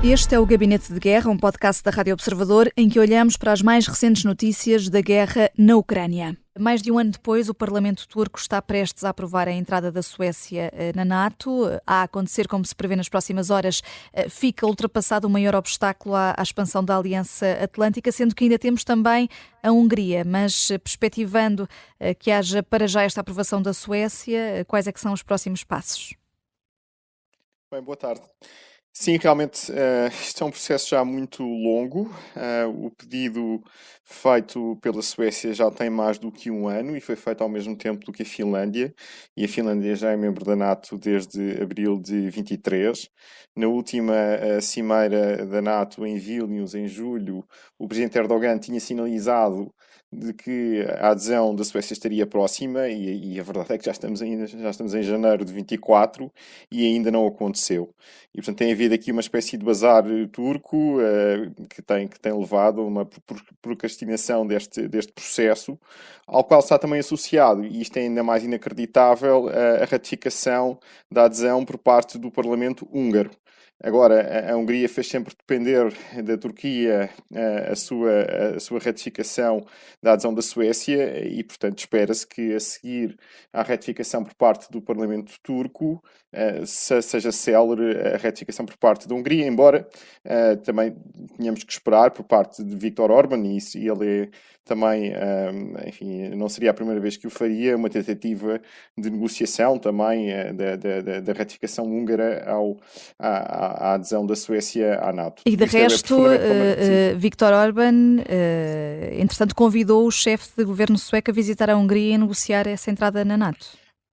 Este é o Gabinete de Guerra, um podcast da Rádio Observador, em que olhamos para as mais recentes notícias da guerra na Ucrânia. Mais de um ano depois, o Parlamento turco está prestes a aprovar a entrada da Suécia na NATO. A acontecer, como se prevê nas próximas horas, fica ultrapassado o maior obstáculo à expansão da Aliança Atlântica, sendo que ainda temos também a Hungria. Mas, perspectivando que haja para já esta aprovação da Suécia, quais é que são os próximos passos? Bem, boa tarde. Sim, realmente, isto é um processo já muito longo. O pedido feito pela Suécia já tem mais do que um ano e foi feito ao mesmo tempo do que a Finlândia. E a Finlândia já é membro da NATO desde abril de 23. Na última cimeira da NATO em Vilnius, em julho, o presidente Erdogan tinha sinalizado de que a adesão da Suécia estaria próxima e a verdade é que já estamos em janeiro de 24 e ainda não aconteceu. E, portanto, tem havido aqui uma espécie de bazar turco que tem levado a uma procrastinação deste processo, ao qual está também associado, e isto é ainda mais inacreditável, a ratificação da adesão por parte do Parlamento húngaro. Agora, a Hungria fez sempre depender da Turquia a sua ratificação da adesão da Suécia e, portanto, espera-se que a seguir à ratificação por parte do Parlamento turco seja célere a ratificação por parte da Hungria, embora também tenhamos que esperar por parte de Viktor Orbán, e ele é também, enfim, não seria a primeira vez que o faria, uma tentativa de negociação também da ratificação húngara à adesão da Suécia à NATO. E de resto, Viktor Orbán, entretanto, convidou o chefe de governo sueco a visitar a Hungria e negociar essa entrada na NATO.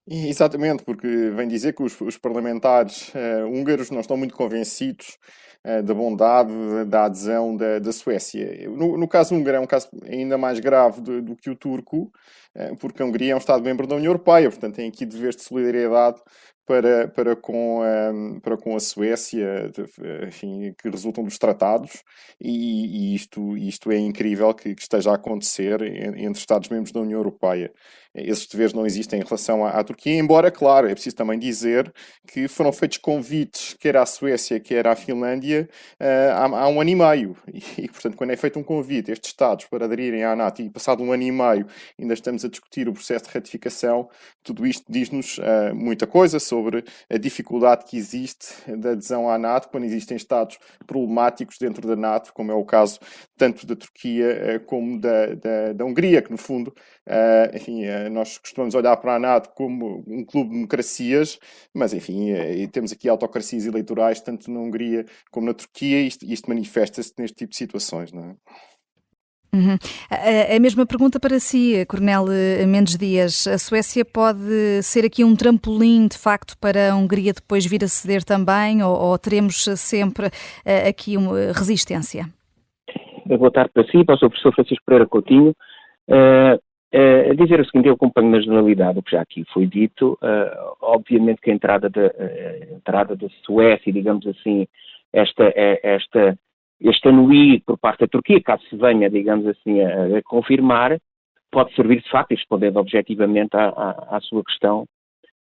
Exatamente, porque vem dizer que os parlamentares húngaros não estão muito convencidos da bondade da adesão da Suécia. No caso húngaro é um caso ainda mais grave do que o turco, porque a Hungria é um Estado-membro da União Europeia, portanto tem aqui deveres de solidariedade para com a Suécia, enfim, que resultam dos tratados, e isto é incrível que esteja a acontecer entre Estados-membros da União Europeia. Esses deveres não existem em relação à Turquia, embora, claro, é preciso também dizer que foram feitos convites, quer à Suécia, quer à Finlândia, há um ano e meio. E, portanto, quando é feito um convite a estes Estados para aderirem à NATO e passado um ano e meio ainda estamos a discutir o processo de ratificação, tudo isto diz-nos muita coisa sobre a dificuldade que existe da adesão à NATO quando existem Estados problemáticos dentro da NATO, como é o caso tanto da Turquia como da Hungria, que no fundo, enfim, nós costumamos olhar para a NATO como um clube de democracias, mas enfim, temos aqui autocracias eleitorais tanto na Hungria como na Turquia, e isto manifesta-se neste tipo de situações, não é? Uhum. A mesma pergunta para si, Coronel Mendes Dias. A Suécia pode ser aqui um trampolim, de facto, para a Hungria depois vir a ceder também, ou teremos sempre aqui uma resistência? Boa tarde para si, para o Sr. Professor Francisco Pereira Coutinho. A dizer o seguinte, eu acompanho na generalidade o que já aqui foi dito. Obviamente que a entrada da Suécia, digamos assim, este anuí por parte da Turquia, caso se venha, digamos assim, a confirmar, pode servir de facto, respondendo objetivamente à sua questão,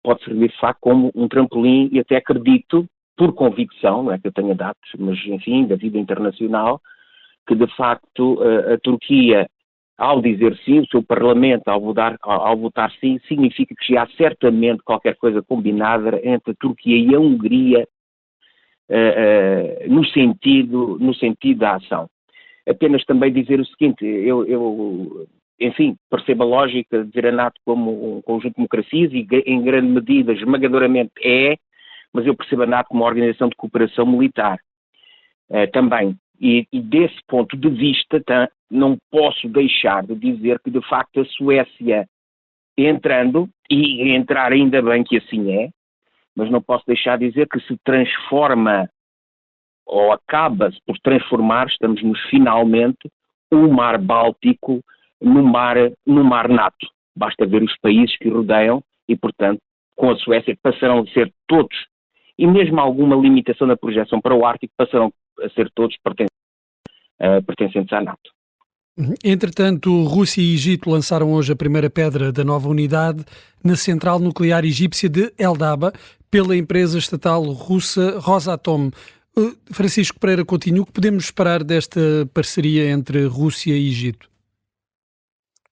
pode servir de facto como um trampolim, e até acredito, por convicção, não é que eu tenha dados, mas enfim, da vida internacional, que de facto a Turquia, ao dizer sim, o seu Parlamento, ao votar sim, significa que já há certamente qualquer coisa combinada entre a Turquia e a Hungria no sentido da ação. Apenas também dizer o seguinte, eu enfim, percebo a lógica de ver a NATO como um conjunto de democracias e em grande medida, esmagadoramente mas eu percebo a NATO como uma organização de cooperação militar também. E desse ponto de vista, não posso deixar de dizer que, de facto, a Suécia entrando, e entrar ainda bem que assim é, mas não posso deixar de dizer que se transforma, ou acaba-se por transformar, estamos finalmente, o mar Báltico no mar NATO. Basta ver os países que rodeiam e, portanto, com a Suécia passarão a ser todos, e mesmo alguma limitação na projeção para o Ártico, passarão a ser todos pertencentes à NATO. Entretanto, Rússia e Egito lançaram hoje a primeira pedra da nova unidade na central nuclear egípcia de Eldaba pela empresa estatal russa Rosatom. Francisco Pereira Coutinho, o que podemos esperar desta parceria entre Rússia e Egito?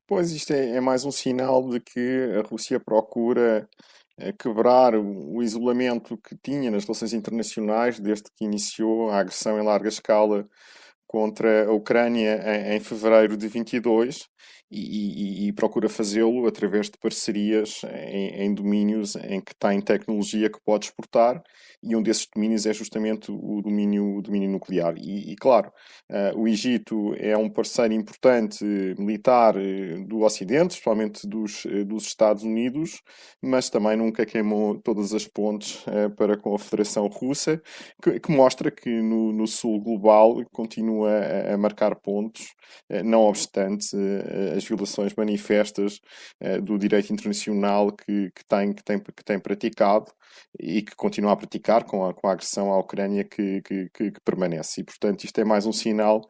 Pois isto é mais um sinal de que a Rússia procura quebrar o isolamento que tinha nas relações internacionais desde que iniciou a agressão em larga escala contra a Ucrânia em fevereiro de 22 e procura fazê-lo através de parcerias em domínios em que tem tecnologia que pode exportar, e um desses domínios é justamente o domínio nuclear. Claro, o Egito é um parceiro importante militar do Ocidente, especialmente dos Estados Unidos, mas também nunca queimou todas as pontes para com a Federação Russa, que mostra que no sul global continua a marcar pontos, não obstante as violações manifestas do direito internacional que tem praticado e que continua a praticar com a agressão à Ucrânia que permanece. E, portanto, isto é mais um sinal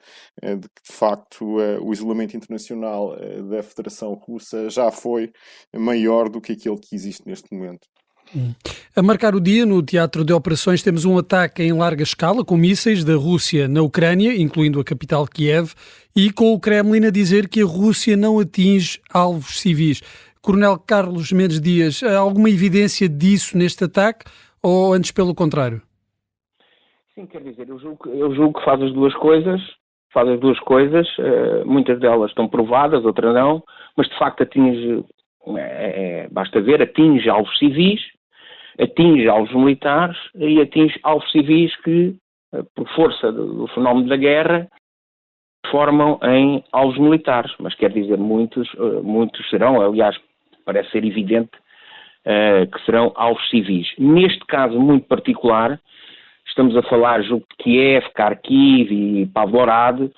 de que, de facto, o isolamento internacional da Federação Russa já foi maior do que aquele que existe neste momento. A marcar o dia, no teatro de operações, temos um ataque em larga escala com mísseis da Rússia na Ucrânia, incluindo a capital Kiev, e com o Kremlin a dizer que a Rússia não atinge alvos civis. Coronel Carlos Mendes Dias, há alguma evidência disso neste ataque ou antes pelo contrário? Sim, quer dizer, eu julgo que faz as duas coisas, muitas delas estão provadas, outras não, mas de facto atinge, basta ver, atinge alvos civis, atinge alvos militares e atinge alvos civis que, por força do fenómeno da guerra, formam em alvos militares, mas quer dizer, muitos serão, aliás, parece ser evidente que serão alvos civis. Neste caso muito particular, estamos a falar, julgo, de Kiev, Kharkiv e Pavlorad,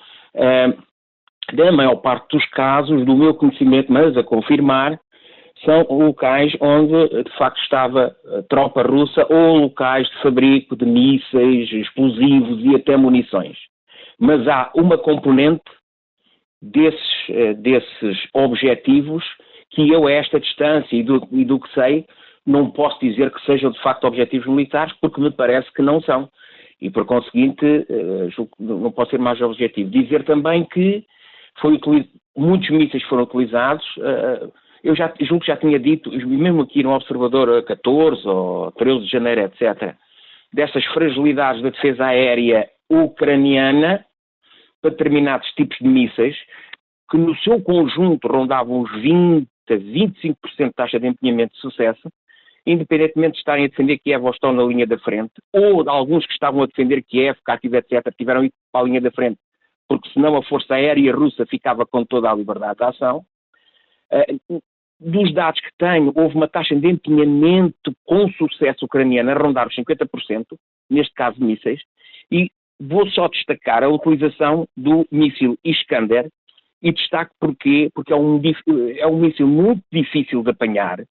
da maior parte dos casos, do meu conhecimento, mas a confirmar, são locais onde, de facto, estava a tropa russa ou locais de fabrico de mísseis, explosivos e até munições. Mas há uma componente desses objetivos que eu, a esta distância e do que sei, não posso dizer que sejam, de facto, objetivos militares, porque me parece que não são. E, por conseguinte, não pode ser mais objetivo. Dizer também que muitos mísseis foram utilizados. Eu julgo que já tinha dito, mesmo aqui no Observador 14 ou 13 de janeiro, etc., dessas fragilidades da defesa aérea ucraniana para determinados tipos de mísseis, que no seu conjunto rondavam os 20% a 25% de taxa de empenhamento de sucesso, independentemente de estarem a defender Kiev ou estão na linha da frente, ou de alguns que estavam a defender Kiev, Kharkiv, etc., tiveram ido para a linha da frente, porque senão a força aérea russa ficava com toda a liberdade de ação. Dos dados que tenho, houve uma taxa de empenhamento com sucesso ucraniana a rondar os 50%, neste caso mísseis, e vou só destacar a utilização do míssil Iskander, e destaco porquê? Porque é um míssil muito difícil de apanhar,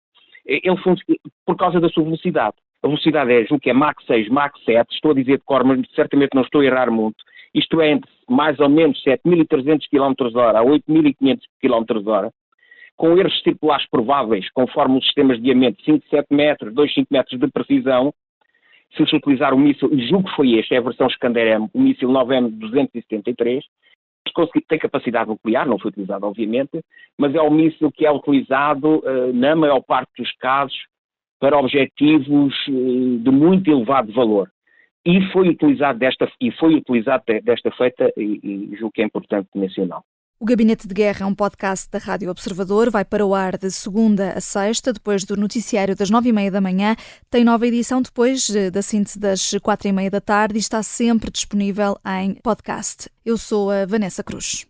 por causa da sua velocidade. A velocidade julgo que é Mach 6, Mach 7, estou a dizer de cor, mas certamente não estou a errar muito. Isto é entre mais ou menos 7.300 km/h a 8.500 km/h, com erros circulares prováveis, conforme os sistemas de guiamento, 5, 7 metros, 2, 5 metros de precisão. Se se utilizar o míssil, e julgo que foi este, é a versão Iskander-M, o míssil 9M273, tem capacidade nuclear, não foi utilizado obviamente, mas é um míssil que é utilizado na maior parte dos casos para objetivos de muito elevado valor. E foi utilizado desta feita, e julgo que é importante mencioná-lo. O Gabinete de Guerra é um podcast da Rádio Observador, vai para o ar de segunda a sexta, depois do noticiário das 9h30 da manhã, tem nova edição depois da síntese das 4h30 da tarde e está sempre disponível em podcast. Eu sou a Vanessa Cruz.